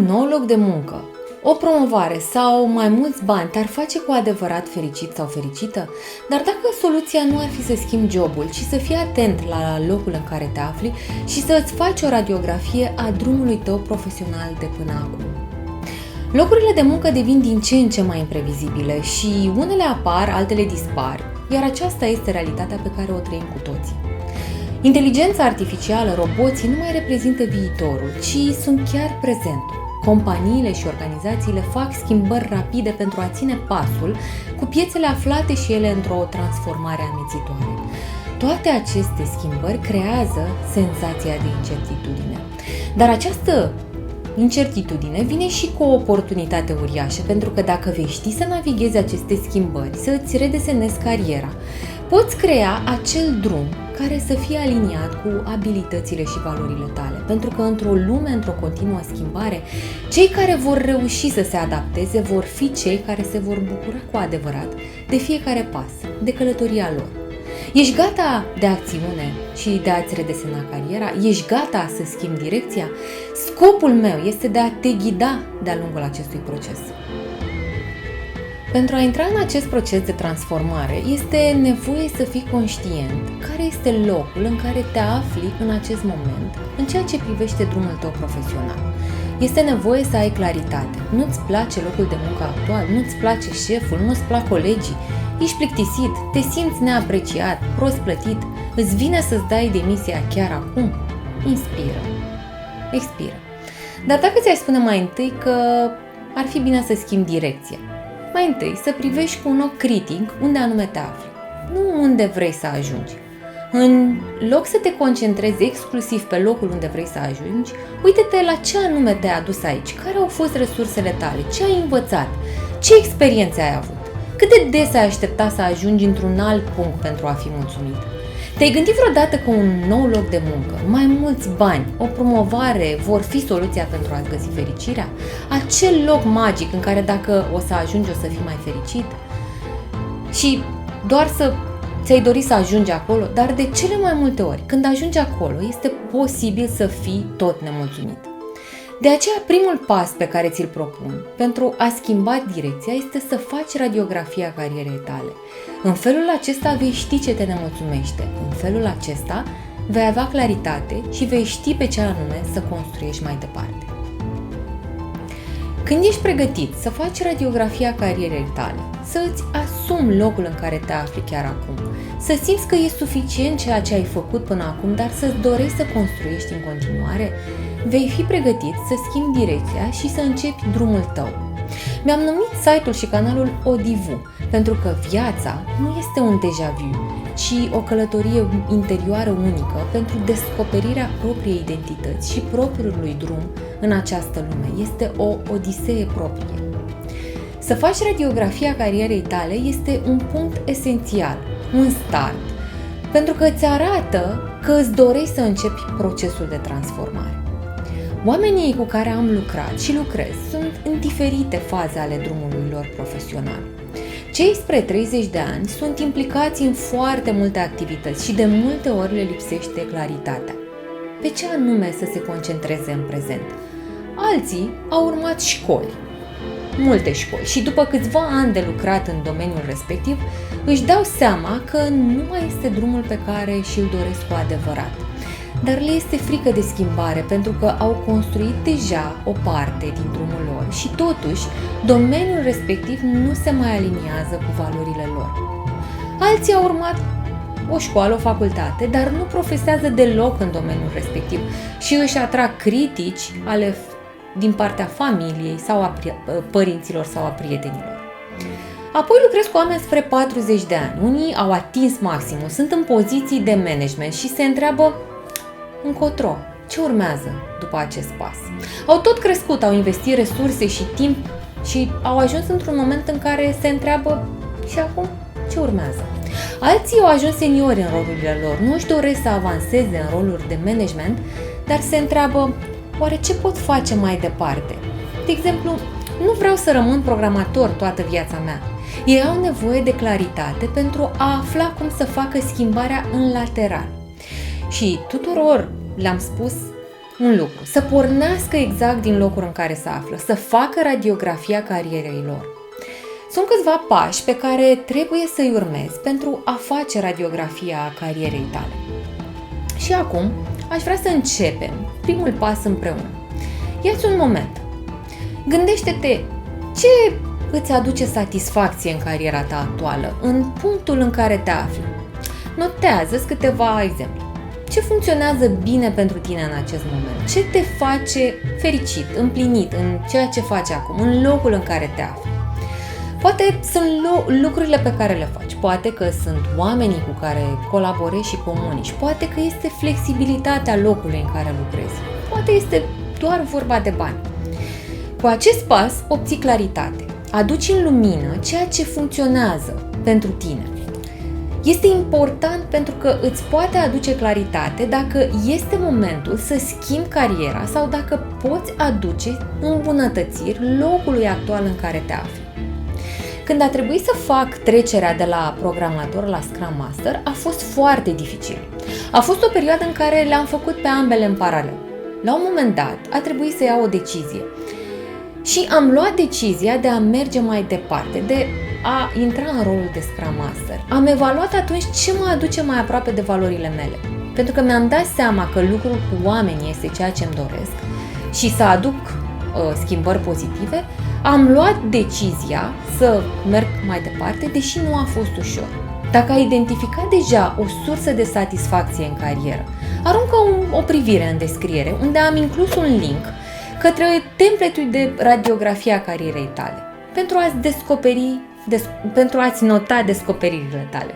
nou loc de muncă, o promovare sau mai mulți bani te-ar face cu adevărat fericit sau fericită? Dar dacă soluția nu ar fi să schimbi jobul, ci să fii atent la locul în care te afli și să îți faci o radiografie a drumului tău profesional de până acum. Locurile de muncă devin din ce în ce mai imprevizibile și unele apar, altele dispar, iar aceasta este realitatea pe care o trăim cu toții. Inteligența artificială, roboții nu mai reprezintă viitorul, ci sunt chiar prezentul. Companiile și organizațiile fac schimbări rapide pentru a ține pasul cu piețele aflate și ele într-o transformare amețitoare. Toate aceste schimbări creează senzația de incertitudine. Dar această incertitudine vine și cu o oportunitate uriașă, pentru că dacă vei ști să navighezi aceste schimbări, să îți redesenezi cariera, poți crea acel drum care să fie aliniat cu abilitățile și valorile tale. Pentru că într-o lume, într-o continuă schimbare, cei care vor reuși să se adapteze vor fi cei care se vor bucura cu adevărat de fiecare pas, de călătoria lor. Ești gata de acțiune și de a-ți redesena cariera? Ești gata să schimbi direcția? Scopul meu este de a te ghida de-a lungul acestui proces. Pentru a intra în acest proces de transformare, este nevoie să fii conștient care este locul în care te afli în acest moment, în ceea ce privește drumul tău profesional. Este nevoie să ai claritate. Nu-ți place locul de muncă actual, nu-ți place șeful, nu-ți plac colegii, ești plictisit, te simți neapreciat, prost plătit, îți vine să-ți dai demisia chiar acum? Inspiră, expiră. Dar dacă ți-ai spune mai întâi că ar fi bine să schimbi direcția, mai întâi să privești cu un ochi critic unde anume te afli, nu unde vrei să ajungi. În loc să te concentrezi exclusiv pe locul unde vrei să ajungi, uite-te la ce anume te-ai adus aici, care au fost resursele tale, ce ai învățat, ce experiențe ai avut, cât de des ai așteptat să ajungi într-un alt punct pentru a fi mulțumit. Te-ai gândit vreodată că un nou loc de muncă, mai mulți bani, o promovare vor fi soluția pentru a-ți găsi fericirea? Acel loc magic în care dacă o să ajungi o să fii mai fericit? Și doar să ți-ai dorit să ajungi acolo, dar de cele mai multe ori, când ajungi acolo, este posibil să fii tot nemulțumit. De aceea, primul pas pe care ți-l propun pentru a schimba direcția este să faci radiografia carierei tale. În felul acesta vei ști ce te nemulțumește. În felul acesta vei avea claritate și vei ști pe ce anume să construiești mai departe. Când ești pregătit să faci radiografia carierei tale, să îți asumi locul în care te afli chiar acum, să simți că e suficient ceea ce ai făcut până acum, dar să-ți dorești să construiești în continuare, vei fi pregătit să schimbi direcția și să începi drumul tău. Mi-am numit site-ul și canalul Odivu, pentru că viața nu este un déjà vu, ci o călătorie interioară unică pentru descoperirea propriei identități și propriului drum în această lume. Este o odisee proprie. Să faci radiografia carierei tale este un punct esențial, un start, pentru că îți arată că îți dorești să începi procesul de transformare. Oamenii cu care am lucrat și lucrez sunt în diferite faze ale drumului lor profesional. Cei spre 30 de ani sunt implicați în foarte multe activități și de multe ori le lipsește claritatea. Pe ce anume să se concentreze în prezent? Alții au urmat școli, multe școli, și după câțiva ani de lucrat în domeniul respectiv, își dau seama că nu mai este drumul pe care și-l doresc cu adevărat. Dar le este frică de schimbare pentru că au construit deja o parte din drumul lor și totuși domeniul respectiv nu se mai aliniază cu valorile lor. Alții au urmat o școală, o facultate, dar nu profesează deloc în domeniul respectiv și își atrag critici din partea familiei sau a părinților sau a prietenilor. Apoi lucrez cu oameni spre 40 de ani. Unii au atins maximul, sunt în poziții de management și se întreabă încotro, ce urmează după acest pas? Au tot crescut, au investit resurse și timp și au ajuns într-un moment în care se întreabă și acum ce urmează? Alții au ajuns seniori în rolurile lor, nu își doresc să avanseze în roluri de management, dar se întreabă oare ce pot face mai departe? De exemplu, nu vreau să rămân programator toată viața mea. Ei au nevoie de claritate pentru a afla cum să facă schimbarea în lateral. Și tuturor le-am spus un lucru, să pornească exact din locul în care se află, să facă radiografia carierei lor. Sunt câțiva pași pe care trebuie să-i urmezi pentru a face radiografia carierei tale. Și acum aș vrea să începem primul pas împreună. Ia-ți un moment. Gândește-te ce îți aduce satisfacție în cariera ta actuală, în punctul în care te afli. Notează-ți câteva exemple. Ce funcționează bine pentru tine în acest moment? Ce te face fericit, împlinit în ceea ce faci acum, în locul în care te afli? Poate sunt lucrurile pe care le faci, poate că sunt oamenii cu care colaborezi și comunici, poate că este flexibilitatea locului în care lucrezi, poate este doar vorba de bani. Cu acest pas obții claritate, aduci în lumină ceea ce funcționează pentru tine. Este important pentru că îți poate aduce claritate dacă este momentul să schimbi cariera sau dacă poți aduce îmbunătățiri locului actual în care te afli. Când a trebuit să fac trecerea de la programator la Scrum Master, a fost foarte dificil. A fost o perioadă în care le-am făcut pe ambele în paralel. La un moment dat, a trebuit să iau o decizie. Și am luat decizia de a merge mai departe, de a intra în rolul de Scrum Master. Am evaluat atunci ce mă aduce mai aproape de valorile mele. Pentru că mi-am dat seama că lucrul cu oamenii este ceea ce îmi doresc și să aduc schimbări pozitive, am luat decizia să merg mai departe, deși nu a fost ușor. Dacă ai identificat deja o sursă de satisfacție în carieră, aruncă o privire în descriere, unde am inclus un link către template-ul de radiografie a carierei tale, pentru a-ți nota descoperirile tale.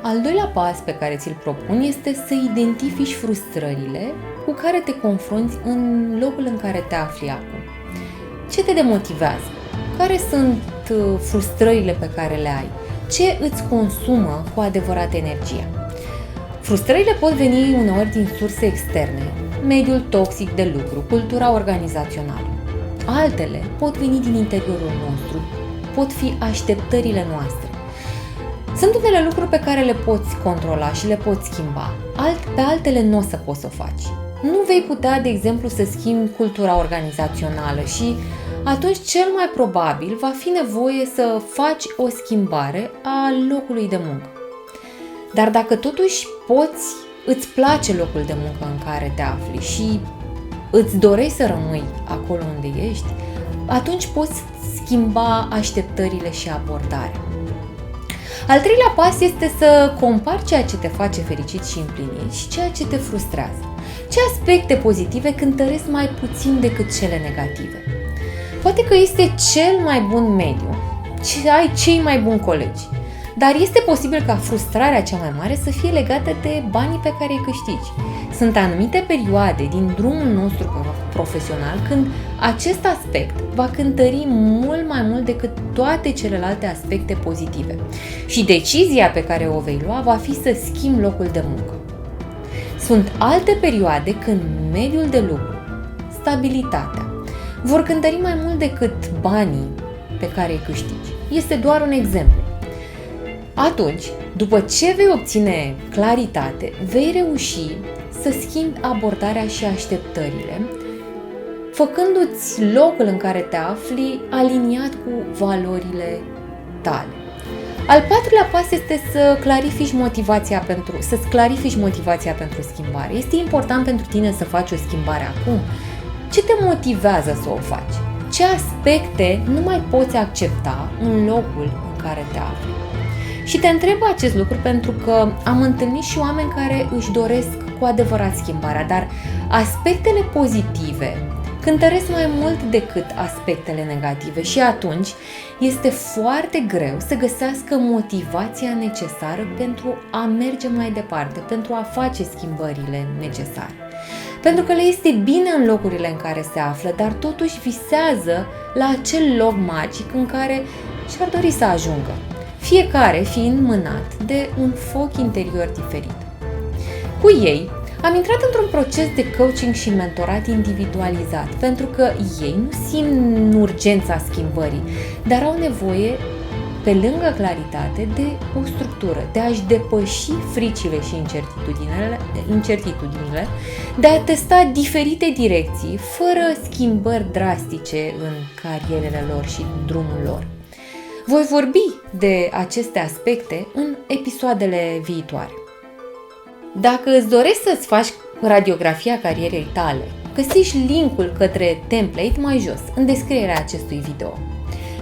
Al doilea pas pe care ți-l propun este să identifici frustrările cu care te confrunți în locul în care te afli acum. Ce te demotivează? Care sunt frustrările pe care le ai? Ce îți consumă cu adevărat energia? Frustrările pot veni uneori din surse externe, mediul toxic de lucru, cultura organizațională. Altele pot veni din interiorul nostru, pot fi așteptările noastre. Sunt unele lucruri pe care le poți controla și le poți schimba, pe altele nu o să poți să o faci. Nu vei putea, de exemplu, să schimbi cultura organizațională și atunci cel mai probabil va fi nevoie să faci o schimbare a locului de muncă. Dar dacă totuși îți place locul de muncă în care te afli și îți dorești să rămâi acolo unde ești, atunci poți schimba așteptările și abordarea. Al treilea pas este să compari ceea ce te face fericit și împlinit și ceea ce te frustrează. Ce aspecte pozitive cântăresc mai puțin decât cele negative? Poate că este cel mai bun mediu, ai cei mai buni colegi, dar este posibil ca frustrarea cea mai mare să fie legată de banii pe care îi câștigi. Sunt anumite perioade din drumul nostru profesional când acest aspect va cântări mult mai mult decât toate celelalte aspecte pozitive. Și decizia pe care o vei lua va fi să schimbi locul de muncă. Sunt alte perioade când mediul de lucru, stabilitatea, vor cântări mai mult decât banii pe care îi câștigi. Este doar un exemplu. Atunci, după ce vei obține claritate, vei reuși să schimbi abordarea și așteptările, făcându-ți locul în care te afli aliniat cu valorile tale. Al patrulea pas este să-ți clarifici motivația pentru schimbare. Este important pentru tine să faci o schimbare acum. Ce te motivează să o faci? Ce aspecte nu mai poți accepta în locul în care te afli? Și te întreb acest lucru pentru că am întâlnit și oameni care își doresc cu adevărat schimbarea, dar aspectele pozitive cântăresc mai mult decât aspectele negative și atunci este foarte greu să găsească motivația necesară pentru a merge mai departe, pentru a face schimbările necesare. Pentru că le este bine în locurile în care se află, dar totuși visează la acel loc magic în care și-ar dori să ajungă, fiecare fiind mânat de un foc interior diferit. Cu ei am intrat într-un proces de coaching și mentorat individualizat, pentru că ei nu simt urgența schimbării, dar au nevoie pe lângă claritate, de o structură, de a-și depăși fricile și incertitudinile, de a testa diferite direcții, fără schimbări drastice în carierele lor și drumul lor. Voi vorbi de aceste aspecte în episoadele viitoare. Dacă îți dorești să-ți faci radiografia carierei tale, găsești linkul către template mai jos, în descrierea acestui video.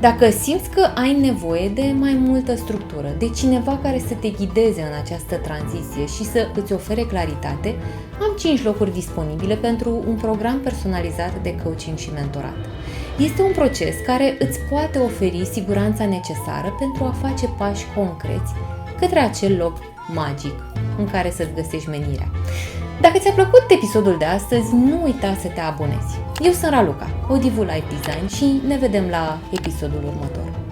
Dacă simți că ai nevoie de mai multă structură, de cineva care să te ghideze în această tranziție și să îți ofere claritate, am 5 locuri disponibile pentru un program personalizat de coaching și mentorat. Este un proces care îți poate oferi siguranța necesară pentru a face pași concreți către acel loc magic în care să-ți găsești menirea. Dacă ți-a plăcut episodul de astăzi, nu uita să te abonezi. Eu sunt Raluca, ODIVU Life Design și ne vedem la episodul următor.